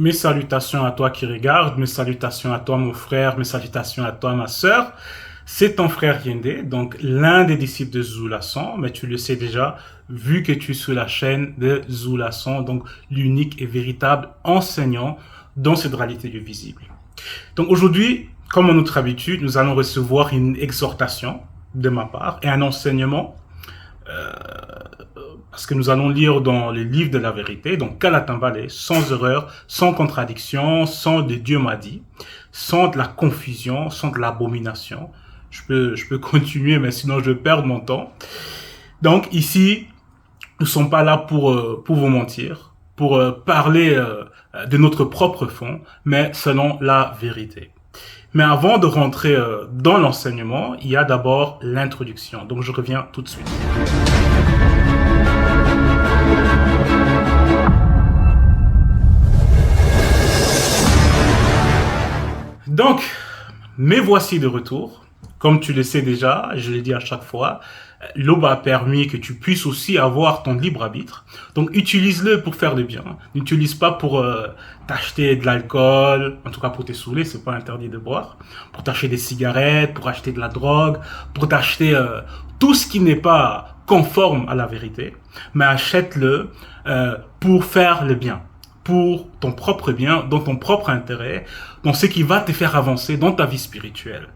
Mes salutations à toi qui regardes, mes salutations à toi mon frère, mes salutations à toi ma sœur. C'est ton frère Yende, donc l'un des disciples de Zoulasson, mais tu le sais déjà, vu que tu es sur la chaîne de Zoulasson, donc l'unique et véritable enseignant dans cette réalité du visible. Donc aujourd'hui, comme à notre habitude, nous allons recevoir une exhortation de ma part et un enseignement parce que nous allons lire dans les livres de la vérité, donc Kalatambale, sans erreur, sans contradiction, sans de Dieu m'a dit, sans de la confusion, sans de l'abomination. Je peux continuer, mais sinon je perds mon temps. Donc ici, nous ne sommes pas là pour vous mentir, pour parler de notre propre fond, mais selon la vérité. Mais avant de rentrer dans l'enseignement, il y a d'abord l'introduction. Donc je reviens tout de suite. Donc, me voici de retour. Comme tu le sais déjà, je l'ai dit à chaque fois, l'aube a permis que tu puisses aussi avoir ton libre arbitre. Donc, utilise-le pour faire le bien. N'utilise pas pour t'acheter de l'alcool, en tout cas pour te saouler, c'est pas interdit de boire, pour t'acheter des cigarettes, pour acheter de la drogue, pour t'acheter tout ce qui n'est pas conforme à la vérité, mais achète-le pour faire le bien, pour ton propre bien, dans ton propre intérêt, dans ce qui va te faire avancer dans ta vie spirituelle.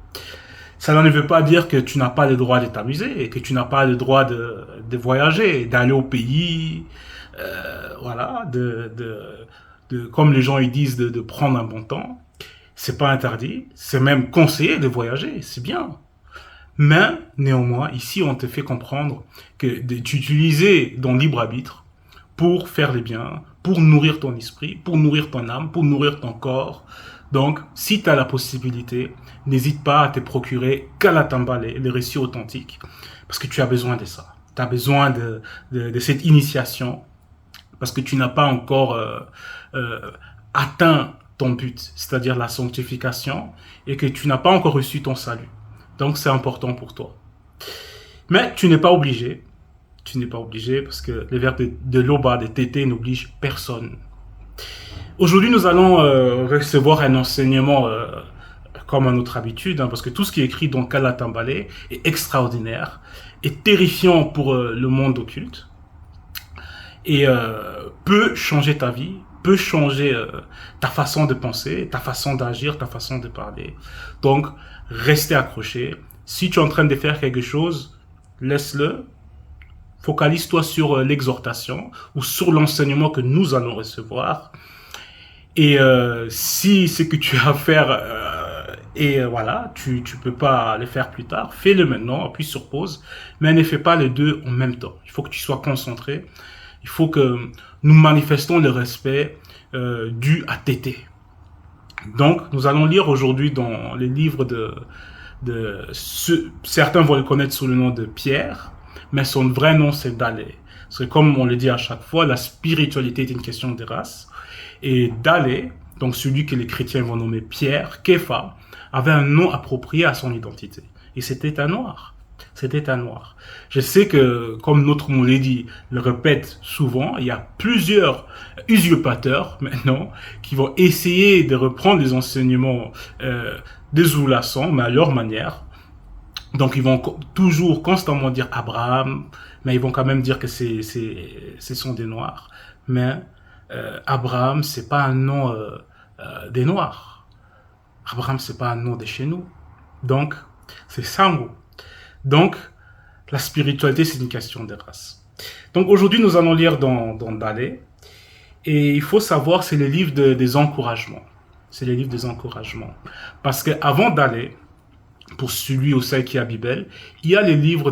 Ça ne veut pas dire que tu n'as pas le droit de t'amuser, que tu n'as pas le droit de voyager, d'aller au pays, voilà, comme les gens ils disent, de prendre un bon temps. C'est pas interdit, c'est même conseillé de voyager, c'est bien. Mais néanmoins, ici, on te fait comprendre que d'utiliser ton libre arbitre pour faire le bien, pour nourrir ton esprit, pour nourrir ton âme, pour nourrir ton corps. Donc, si tu as la possibilité, n'hésite pas à te procurer Kalatambale, les récits authentiques, parce que tu as besoin de ça. Tu as besoin de cette initiation, parce que tu n'as pas encore atteint ton but, c'est-à-dire la sanctification, et que tu n'as pas encore reçu ton salut. Donc, c'est important pour toi. Mais tu n'es pas obligé. Tu n'es pas obligé parce que les vers de l'Oba, de Tété n'obligent personne. Aujourd'hui, nous allons recevoir un enseignement comme à notre habitude, hein, parce que tout ce qui est écrit dans Kalatambale est extraordinaire, est terrifiant pour le monde occulte et peut changer ta vie, peut changer ta façon de penser, ta façon d'agir, ta façon de parler. Donc, restez accrochés. Si tu es en train de faire quelque chose, laisse-le. Focalise-toi sur l'exhortation ou sur l'enseignement que nous allons recevoir. Et si ce que tu as à faire et voilà, tu peux pas le faire plus tard, fais-le maintenant, appuie sur pause, mais ne fais pas les deux en même temps. Il faut que tu sois concentré. Il faut que nous manifestons le respect dû à Tété. Donc, nous allons lire aujourd'hui dans les livres certains vont le connaître sous le nom de Pierre, mais son vrai nom c'est Dalé. Parce que comme on le dit à chaque fois, la spiritualité est une question de race. Et Dalé, donc celui que les chrétiens vont nommer Pierre, Képha, avait un nom approprié à son identité. Et c'était un noir. C'était un noir. Je sais que, comme notre Mouledi le répète souvent, il y a plusieurs usurpateurs maintenant qui vont essayer de reprendre les enseignements des Zoulasson, mais à leur manière. Donc ils vont toujours constamment dire Abraham, mais ils vont quand même dire que ce sont des noirs. Mais Abraham, c'est pas un nom des noirs. Abraham, c'est pas un nom de chez nous. Donc, c'est Sango. Donc, la spiritualité, c'est une question de race. Donc aujourd'hui, nous allons lire dans Dalé. Et il faut savoir, c'est le livre des encouragements. C'est le livre des encouragements. Parce qu'avant Dalé, pour celui ou celle qui a Bible, il y a les livres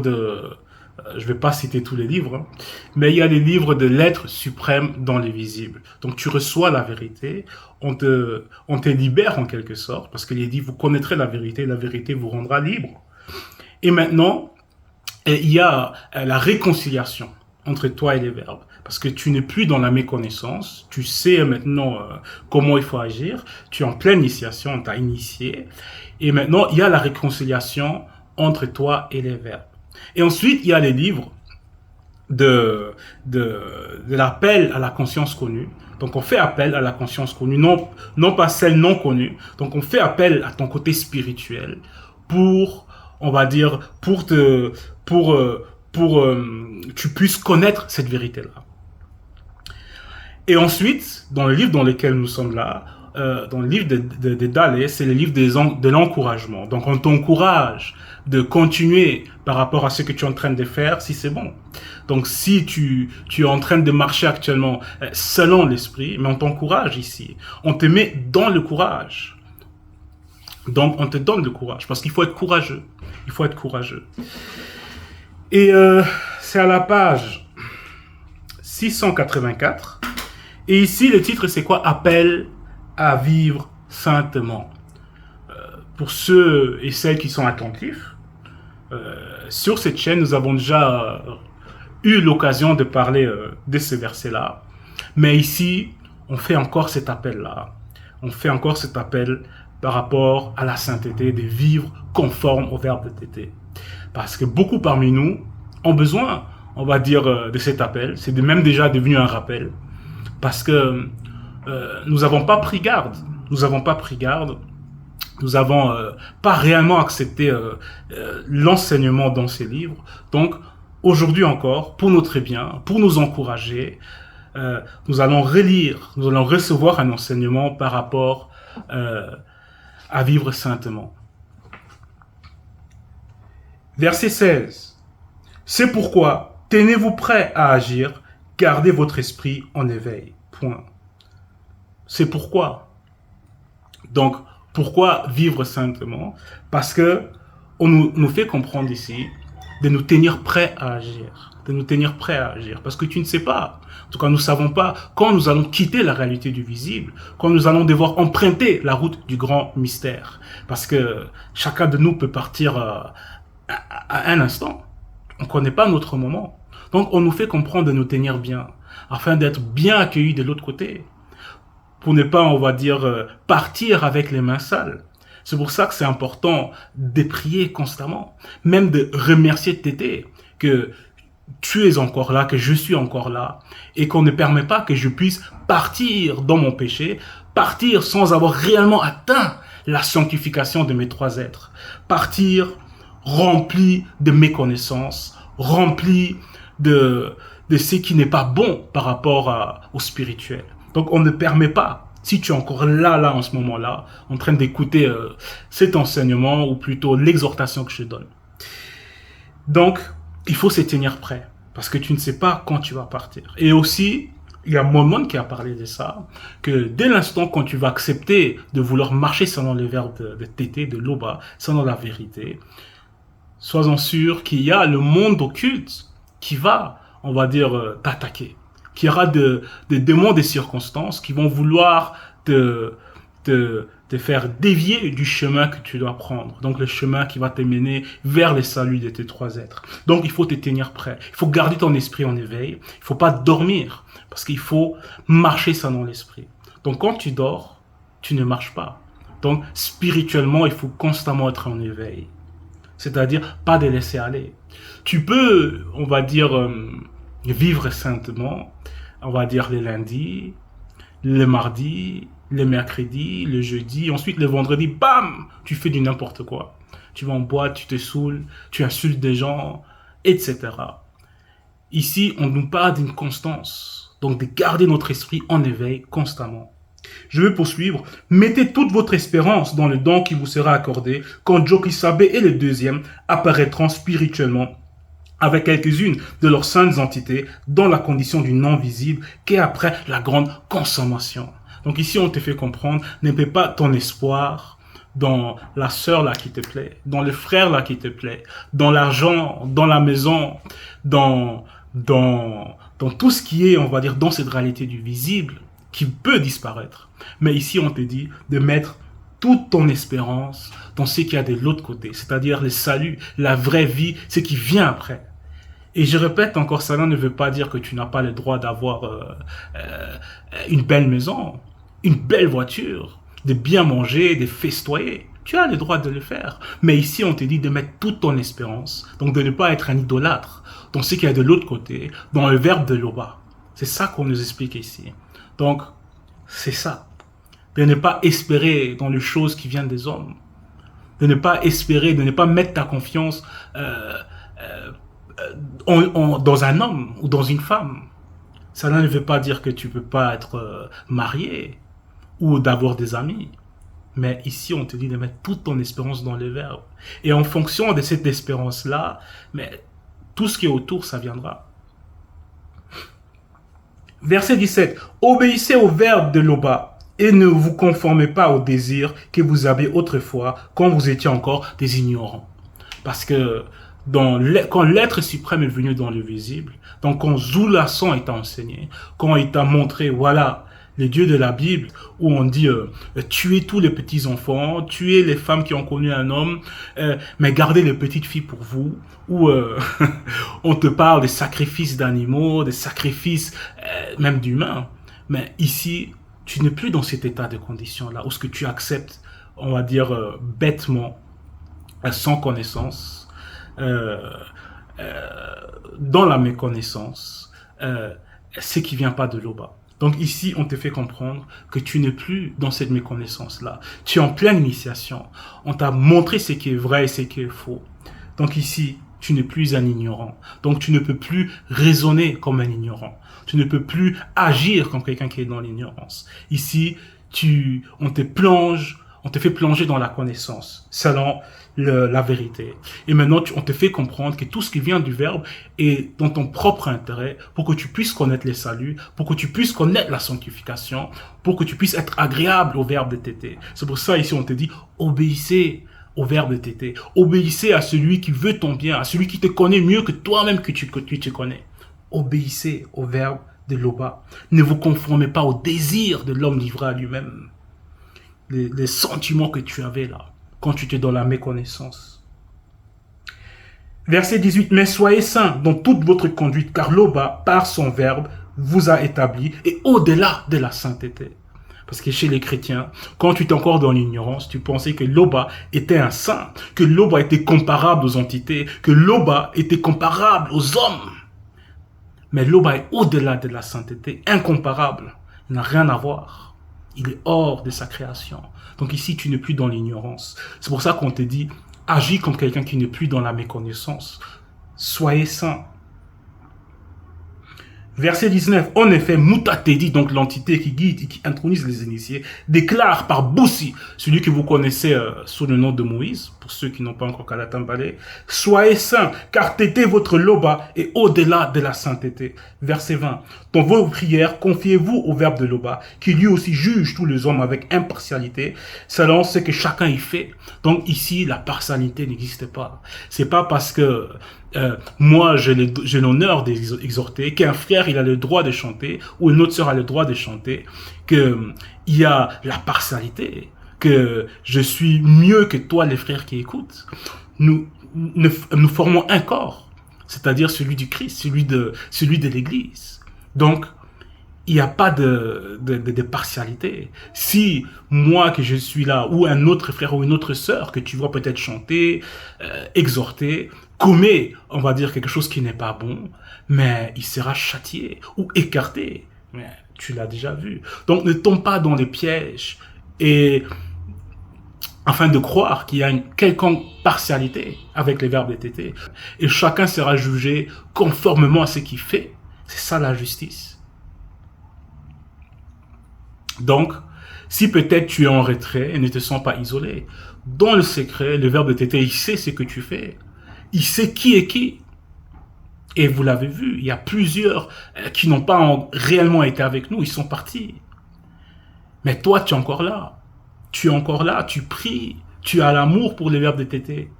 je ne vais pas citer tous les livres, hein, mais il y a les livres de l'être suprême dans les visibles. Donc tu reçois la vérité, on te libère en quelque sorte, parce qu'il est dit, vous connaîtrez la vérité vous rendra libre. Et maintenant, il y a la réconciliation entre toi et les verbes. Parce que tu n'es plus dans la méconnaissance, tu sais maintenant comment il faut agir, tu es en pleine initiation, on t'a initié. Et maintenant, il y a la réconciliation entre toi et les verbes. Et ensuite, il y a les livres de, de, de l'appel à la conscience connue. Donc, on fait appel à la conscience connue, non pas celle non connue. Donc, on fait appel à ton côté spirituel pour, on va dire, que tu puisses connaître cette vérité-là. Et ensuite, dans le livre dans lequel nous sommes là, dans le livre de Dalai, c'est le livre de l'encouragement. Donc, on t'encourage de continuer par rapport à ce que tu es en train de faire, si c'est bon. Donc, si tu es en train de marcher actuellement selon l'esprit, mais on t'encourage ici. On te met dans le courage. Donc, on te donne le courage, parce qu'il faut être courageux. Il faut être courageux. Et c'est à la page 684. Et ici, le titre, c'est quoi? Appel à vivre saintement. Pour ceux et celles qui sont attentifs, sur cette chaîne, nous avons déjà eu l'occasion de parler de ce verset-là. Mais ici, on fait encore cet appel-là. On fait encore cet appel par rapport à la sainteté, de vivre conforme au verbe de tété. Parce que beaucoup parmi nous ont besoin, on va dire, de cet appel. C'est même déjà devenu un rappel. Parce que nous n'avons pas pris garde. Nous n'avons pas pris garde. Nous n'avons pas réellement accepté l'enseignement dans ces livres. Donc, aujourd'hui encore, pour notre bien, pour nous encourager, nous allons relire, nous allons recevoir un enseignement par rapport à vivre saintement. Verset 16. C'est pourquoi, tenez-vous prêts à agir, gardez votre esprit en éveil. Point. C'est pourquoi. Donc, pourquoi vivre saintement? Parce que on nous fait comprendre ici de nous tenir prêts à agir. De nous tenir prêts à agir. Parce que tu ne sais pas. En tout cas, nous ne savons pas quand nous allons quitter la réalité du visible, quand nous allons devoir emprunter la route du grand mystère. Parce que chacun de nous peut partir à un instant. On ne connaît pas notre moment. Donc, on nous fait comprendre de nous tenir bien, afin d'être bien accueillis de l'autre côté. Pour ne pas, on va dire, partir avec les mains sales. C'est pour ça que c'est important de prier constamment, même de remercier Tété, que tu es encore là, que je suis encore là, et qu'on ne permet pas que je puisse partir dans mon péché, partir sans avoir réellement atteint la sanctification de mes trois êtres, partir rempli de méconnaissance, rempli de ce qui n'est pas bon par rapport au spirituel. Donc on ne permet pas, si tu es encore là en ce moment-là, en train d'écouter cet enseignement, ou plutôt l'exhortation que je donne. Donc, il faut se tenir prêt, parce que tu ne sais pas quand tu vas partir. Et aussi, il y a Mormon qui a parlé de ça, que dès l'instant quand tu vas accepter de vouloir marcher selon les verbes de Tété, de Loba, selon la vérité, sois-en sûr qu'il y a le monde occulte qui va, on va dire, t'attaquer. Qu'il y aura des démons des circonstances qui vont vouloir te faire dévier du chemin que tu dois prendre. Donc le chemin qui va te mener vers le salut de tes trois êtres. Donc il faut te tenir prêt. Il faut garder ton esprit en éveil. Il ne faut pas dormir, parce qu'il faut marcher selon l'esprit. Donc quand tu dors, tu ne marches pas. Donc spirituellement, il faut constamment être en éveil. C'est-à-dire pas de laisser aller. Tu peux, on va dire, vivre saintement, on va dire les lundis, le mardi, le mercredi, le jeudi, ensuite le vendredi, bam, tu fais du n'importe quoi. Tu vas en boîte, tu te saoules, tu insultes des gens, etc. Ici, on nous parle d'une constance, donc de garder notre esprit en éveil constamment. Je vais poursuivre. Mettez toute votre espérance dans le don qui vous sera accordé quand Jokisabe et le deuxième apparaîtront spirituellement avec quelques-unes de leurs saintes entités dans la condition du non-visible qu'est après la grande consommation. Donc ici, on te fait comprendre, ne mets pas ton espoir dans la sœur là qui te plaît, dans le frère là qui te plaît, dans l'argent, dans la maison, dans tout ce qui est, on va dire, dans cette réalité du visible qui peut disparaître. Mais ici, on te dit de mettre toute ton espérance dans ce qu'il y a de l'autre côté, c'est-à-dire le salut, la vraie vie, ce qui vient après. Et je répète encore, cela ne veut pas dire que tu n'as pas le droit d'avoir une belle maison, une belle voiture, de bien manger, de festoyer. Tu as le droit de le faire. Mais ici, on te dit de mettre toute ton espérance, donc de ne pas être un idolâtre dans ce qu'il y a de l'autre côté, dans le verbe de Loba. C'est ça qu'on nous explique ici. Donc, c'est ça. De ne pas espérer dans les choses qui viennent des hommes. De ne pas espérer, de ne pas mettre ta confiance dans un homme ou dans une femme. Cela ne veut pas dire que tu peux pas être marié ou d'avoir des amis. Mais ici, on te dit de mettre toute ton espérance dans le verbe. Et en fonction de cette espérance-là, mais tout ce qui est autour, ça viendra. Verset 17. Obéissez au verbe de Loba et ne vous conformez pas aux désirs que vous avez autrefois quand vous étiez encore des ignorants. Parce que quand l'être suprême est venu dans le visible, donc quand Zoulasson est enseigné, quand il t'a montré, voilà, les dieux de la Bible, où on dit tuez tous les petits-enfants, tuez les femmes qui ont connu un homme, mais gardez les petites filles pour vous, où on te parle des sacrifices d'animaux, des sacrifices même d'humains. Mais ici, tu n'es plus dans cet état de condition-là, où ce que tu acceptes, on va dire bêtement, sans connaissance, dans la méconnaissance, ce qui vient pas de Loba. Donc ici, on te fait comprendre que tu n'es plus dans cette méconnaissance-là. Tu es en pleine initiation. On t'a montré ce qui est vrai et ce qui est faux. Donc ici, tu n'es plus un ignorant. Donc tu ne peux plus raisonner comme un ignorant. Tu ne peux plus agir comme quelqu'un qui est dans l'ignorance. Ici, on te fait plonger dans la connaissance, selon la vérité. Et maintenant, on te fait comprendre que tout ce qui vient du verbe est dans ton propre intérêt pour que tu puisses connaître les saluts, pour que tu puisses connaître la sanctification, pour que tu puisses être agréable au verbe de tété. C'est pour ça, ici, on te dit, obéissez au verbe de tété. Obéissez à celui qui veut ton bien, à celui qui te connaît mieux que toi-même que tu te connais. Obéissez au verbe de Loba. Ne vous conformez pas au désir de l'homme livré à lui-même. Les sentiments que tu avais là, quand tu étais dans la méconnaissance. Verset 18. Mais soyez saints dans toute votre conduite, car Loba, par son verbe, vous a établi, et au-delà de la sainteté. Parce que chez les chrétiens, quand tu étais encore dans l'ignorance, tu pensais que Loba était un saint, que Loba était comparable aux entités, que Loba était comparable aux hommes. Mais Loba est au-delà de la sainteté, incomparable. Il n'a rien à voir. Il est hors de sa création. Donc ici, tu n'es plus dans l'ignorance. C'est pour ça qu'on te dit, agis comme quelqu'un qui n'est plus dans la méconnaissance. Soyez saints. Verset 19. En effet, Mutatedi, donc l'entité qui guide et qui intronise les initiés, déclare par Boussi, celui que vous connaissez sous le nom de Moïse, pour ceux qui n'ont pas encore Kalatambale, soyez saints, car Tété, votre Loba, est au-delà de la sainteté. Verset 20. Dans vos prières, confiez-vous au verbe de Loba, qui lui aussi juge tous les hommes avec impartialité, selon ce que chacun y fait. Donc ici, la partialité n'existe pas. C'est pas parce que moi, j'ai l'honneur d'exhorter, qu'un frère, il a le droit de chanter, ou une autre sœur a le droit de chanter, qu'il y a la partialité, que je suis mieux que toi, les frères qui écoutent. Nous formons un corps, c'est-à-dire celui du Christ, celui de l'Église. Donc, il n'y a pas de partialité. Si moi que je suis là, ou un autre frère ou une autre sœur que tu vois peut-être chanter, exhorter, commet, on va dire, quelque chose qui n'est pas bon, mais il sera châtié ou écarté. Mais tu l'as déjà vu. Donc ne tombe pas dans les pièges et afin de croire qu'il y a une quelconque partialité avec les verbes de tété. Et chacun sera jugé conformément à ce qu'il fait. C'est ça la justice. Donc, si peut-être tu es en retrait et ne te sens pas isolé, dans le secret, le verbe de tété, il sait ce que tu fais. Il sait qui est qui. Et vous l'avez vu, il y a plusieurs qui n'ont pas réellement été avec nous, ils sont partis. Mais toi, tu es encore là. Tu es encore là, tu pries, tu as l'amour pour les verbes de tété.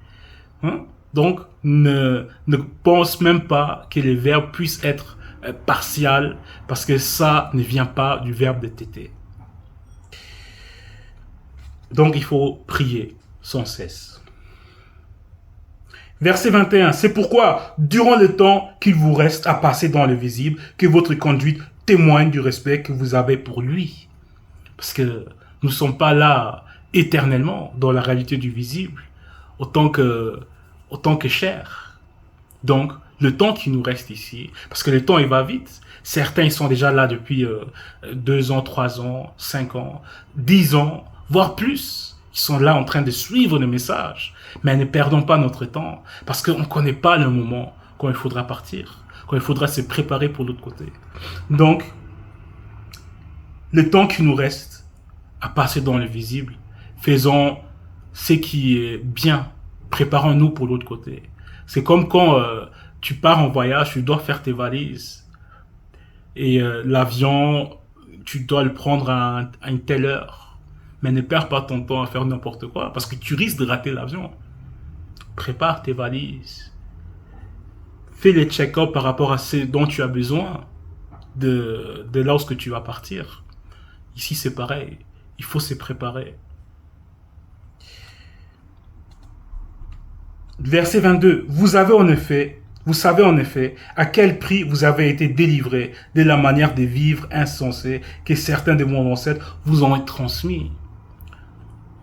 Hein? Donc, ne pense même pas que les verbes puissent être partials, parce que ça ne vient pas du verbe de tété. Donc, il faut prier sans cesse. Verset 21. C'est pourquoi, durant le temps qu'il vous reste à passer dans le visible, que votre conduite témoigne du respect que vous avez pour lui. Parce que nous ne sommes pas là éternellement dans la réalité du visible, autant que chair. Donc, le temps qui nous reste ici, parce que le temps il va vite. Certains ils sont déjà là depuis 2 ans, 3 ans, 5 ans, 10 ans, voire plus. Ils sont là en train de suivre le message. Mais ne perdons pas notre temps, parce qu'on ne connaît pas le moment quand il faudra partir, quand il faudra se préparer pour l'autre côté. Donc, le temps qui nous reste à passer dans le visible, faisons ce qui est bien, préparons-nous pour l'autre côté. C'est comme quand tu pars en voyage, tu dois faire tes valises. Et l'avion, tu dois le prendre à une telle heure. Mais ne perds pas ton temps à faire n'importe quoi, parce que tu risques de rater l'avion. Prépare tes valises. Fais les check-up par rapport à ce dont tu as besoin de lorsque tu vas partir. Ici, c'est pareil. Il faut se préparer. Verset 22. Vous savez en effet à quel prix vous avez été délivrés de la manière de vivre insensée que certains de vos ancêtres vous ont transmis.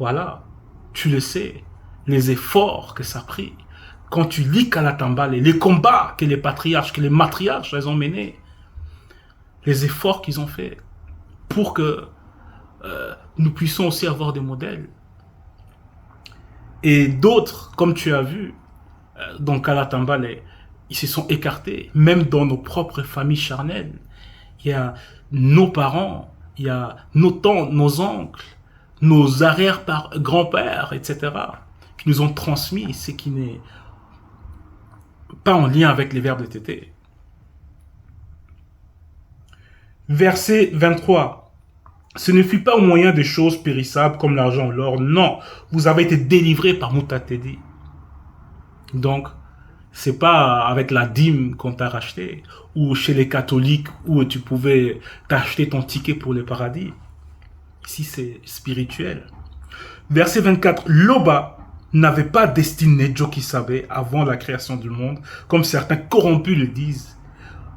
Voilà. Tu le sais. Les efforts que ça a pris. Quand tu lis Kalatambale, les combats que les patriarches, que les matriarches, elles ont menés. Les efforts qu'ils ont faits pour que nous puissions aussi avoir des modèles. Et d'autres, comme tu as vu, dans Kalatambale, ils se sont écartés, même dans nos propres familles charnelles. Il y a nos parents, il y a nos tantes, nos oncles, nos arrière-grands-pères, etc., qui nous ont transmis ce qui n'est pas en lien avec les verbes de Tété. Verset 23. Ce ne fut pas au moyen de choses périssables comme l'argent ou l'or. Non, vous avez été délivrés par Mutatedi. Donc, c'est pas avec la dîme qu'on t'a racheté, ou chez les catholiques où tu pouvais t'acheter ton ticket pour le paradis. Ici, c'est spirituel. Verset 24. Loba n'avait pas destiné Jokisabe avant la création du monde, comme certains corrompus le disent,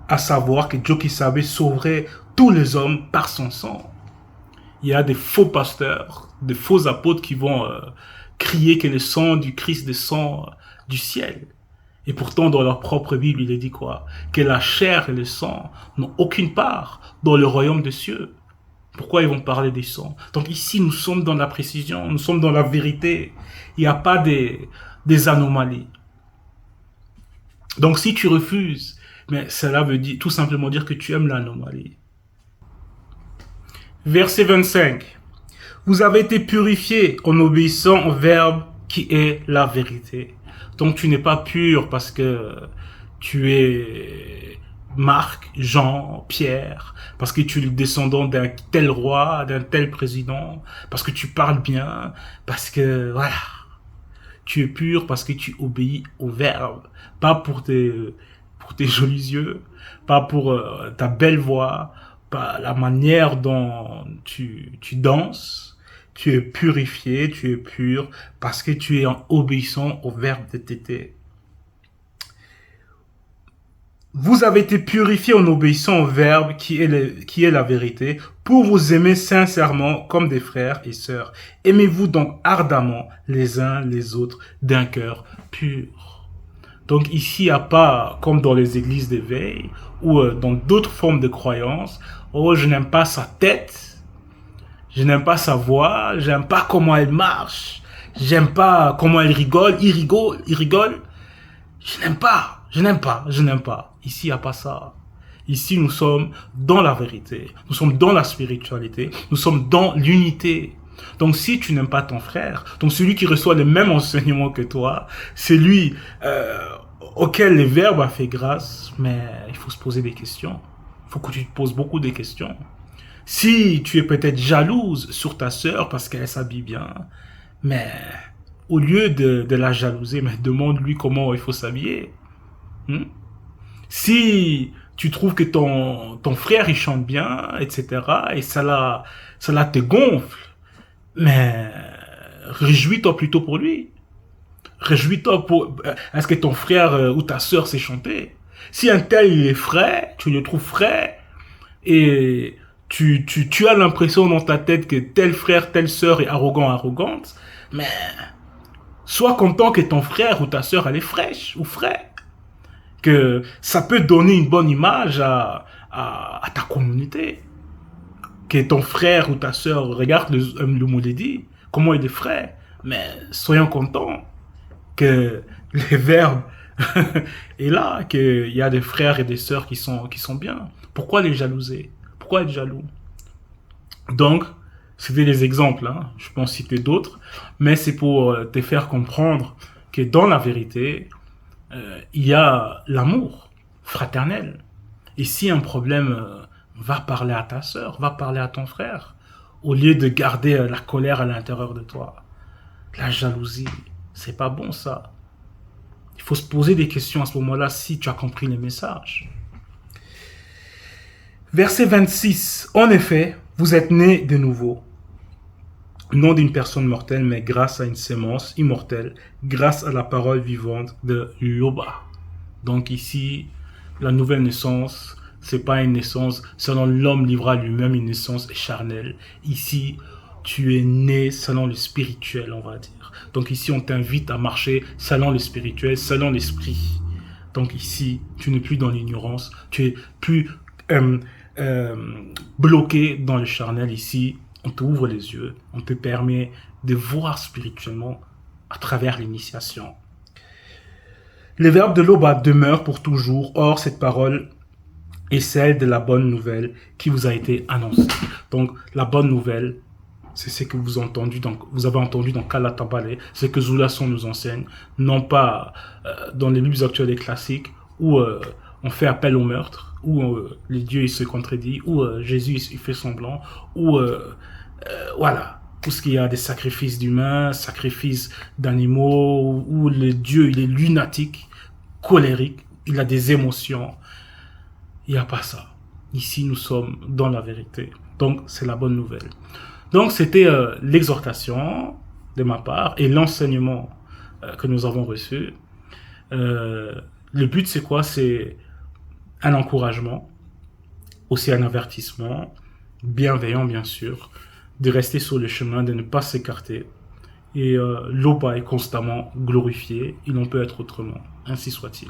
à savoir que Jokisabe sauverait tous les hommes par son sang. Il y a des faux pasteurs, des faux apôtres qui vont crier que le sang du Christ descend du ciel. Et pourtant, dans leur propre Bible, il est dit quoi? Que la chair et le sang n'ont aucune part dans le royaume des cieux. Pourquoi ils vont parler des sangs? Donc ici, nous sommes dans la précision, nous sommes dans la vérité. Il n'y a pas des anomalies. Donc si tu refuses, mais cela veut dire, tout simplement dire que tu aimes l'anomalie. Verset 25. Vous avez été purifiés en obéissant au verbe qui est la vérité. Donc tu n'es pas pur parce que tu es Marc, Jean, Pierre, parce que tu es le descendant d'un tel roi, d'un tel président, parce que tu parles bien, parce que voilà. Tu es pur parce que tu obéis au verbe, pas pour tes jolis yeux, pas pour ta belle voix, pas la manière dont tu danses. Tu es purifié, tu es pur, parce que tu es en obéissant au verbe de Tété. Vous avez été purifiés en obéissant au verbe qui est la vérité, pour vous aimer sincèrement comme des frères et sœurs. Aimez-vous donc ardemment les uns les autres d'un cœur pur. Donc ici, il n'y a pas, comme dans les églises d'éveil, ou dans d'autres formes de croyances, oh, je n'aime pas sa tête, je n'aime pas sa voix, j'aime pas comment elle marche, j'aime pas comment elle rigole, il rigole. Je n'aime pas. Ici, il n'y a pas ça. Ici, nous sommes dans la vérité, nous sommes dans la spiritualité, nous sommes dans l'unité. Donc, si tu n'aimes pas ton frère, donc celui qui reçoit le même enseignement que toi, c'est lui auquel le Verbe a fait grâce, mais il faut se poser des questions. Il faut que tu te poses beaucoup de questions. Si tu es peut-être jalouse sur ta sœur parce qu'elle s'habille bien, mais au lieu de la jalouser, mais demande-lui comment il faut s'habiller. Si tu trouves que ton frère il chante bien, etc., et ça te gonfle, mais réjouis-toi plutôt pour lui. Réjouis-toi pour... Est-ce que ton frère ou ta sœur sait chanter? Si un tel il est frais, tu le trouves frais, et tu as l'impression dans ta tête que tel frère, telle sœur est arrogante, mais sois content que ton frère ou ta sœur elle est fraîche ou frais. que ça peut donner une bonne image à ta communauté. Que ton frère ou ta sœur regarde le Mouledi, comment il est frais. Mais soyons contents que les verbes est là, qu'il y a des frères et des sœurs qui sont bien. Pourquoi les jalouser? Pourquoi être jaloux? Donc, c'était des exemples, hein. Je peux en citer d'autres, mais c'est pour te faire comprendre que dans la vérité, il y a l'amour fraternel. Et si un problème, va parler à ta sœur, va parler à ton frère, au lieu de garder la colère à l'intérieur de toi. La jalousie, c'est pas bon ça. Il faut se poser des questions à ce moment-là si tu as compris le message. Verset 26. En effet, vous êtes nés de nouveau, non d'une personne mortelle, mais grâce à une sémence immortelle, grâce à la parole vivante de Loba. Donc ici, la nouvelle naissance, c'est pas une naissance selon l'homme livré à lui-même, une naissance charnelle. Ici, tu es né selon le spirituel, on va dire. Donc ici, on t'invite à marcher selon le spirituel, selon l'esprit. Donc ici, tu n'es plus dans l'ignorance, tu es plus bloqué dans le charnel. Ici, on t'ouvre les yeux, on te permet de voir spirituellement à travers l'initiation. Le verbe de l'Oba demeure pour toujours. Or, cette parole est celle de la bonne nouvelle qui vous a été annoncée. Donc, la bonne nouvelle, c'est ce que vous avez entendu dans Kalatabale, ce que Zulason nous enseigne, non pas dans les Bibles actuelles et classiques où on fait appel au meurtre, où les dieux il se contredit, où Jésus il fait semblant, où voilà, tout ce qu'il y a des sacrifices d'humains, sacrifices d'animaux, où le Dieu il est lunatique, colérique, il a des émotions. Il n'y a pas ça. Ici, nous sommes dans la vérité. Donc, c'est la bonne nouvelle. Donc, c'était l'exhortation de ma part et l'enseignement que nous avons reçu. Le but, c'est quoi? C'est un encouragement, aussi un avertissement, bienveillant, bien sûr, de rester sur le chemin, de ne pas s'écarter. Et l'Oba est constamment glorifié. Il n'en peut être autrement. Ainsi soit-il.